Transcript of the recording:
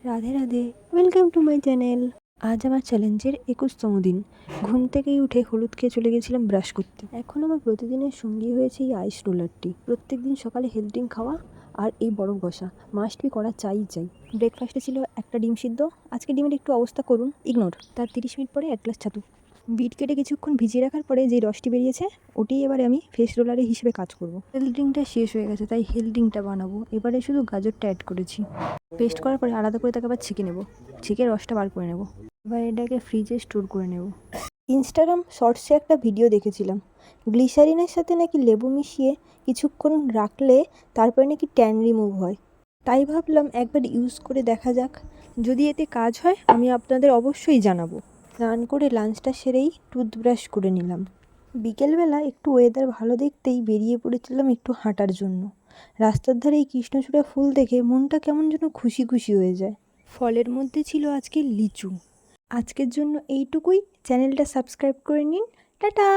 Radhe Radhe, welcome to my channel. আজ আমার চ্যালেঞ্জের 21তম দিন। ঘুম থেকেই উঠে হলুদ খেয়ে চলে গেছিলাম ব্রাশ করতে। এখন আমার প্রতিদিনের সঙ্গী হয়েছে এই আইস রোলারটি। প্রত্যেক দিন সকালে হেলথ ড্রিঙ্ক খাওয়া আর এই বরফ ঘষা মাস্ট বি করা চাই। ব্রেকফাস্টে ছিল একটা ডিম সিদ্ধ। আজকে ডিমের একটু অবস্থা করুন, ইগনোর। তার 30 মিনিট পরে এক গ্লাস ছাতু। বিট কেটে কিছুক্ষণ ভিজিয়ে রাখার পরে যে রসটি বেরিয়েছে ওটি এবারে আমি ফেস রোলারে হিসেবে কাজ করব। হেলথ ড্রিঙ্কটা শেষ হয়ে গেছে, তাই হেলথ ড্রিঙ্কটা বানাবো। এবারে শুধু গাজরটা অ্যাড করেছি। পেস্ট করার পরে আলাদা করে তাকে আবার ছেঁকে নেব, ছেঁকে রসটা বার করে নেব। এবার এটাকে ফ্রিজে স্টোর করে নেব। ইনস্টাগ্রাম শর্টসে একটা ভিডিও দেখেছিলাম, গ্লিসারিনের সাথে নাকি লেবু মিশিয়ে কিছুক্ষণ রাখলে তারপরে নাকি ট্যান রিমুভ হয়। তাই ভাবলাম একবার ইউজ করে দেখা যাক। যদি এতে কাজ হয় আমি আপনাদের অবশ্যই জানাবো। স্নান করে লাঞ্চটা সেরেই টুথব্রাশ করে নিলাম। বিকেলবেলা একটু ওয়েদার ভালো দেখতেই বেরিয়ে পড়েছিলাম একটু হাঁটার জন্য। রাস্তার ধারে এই কৃষ্ণচূড়া ফুল দেখে মনটা কেমন যেন খুশি খুশি হয়ে যায়। ফলের মধ্যে ছিল আজকে লিচু। আজকের জন্য এইটুকুই। চ্যানেলটা সাবস্ক্রাইব করে নিন। টাটা।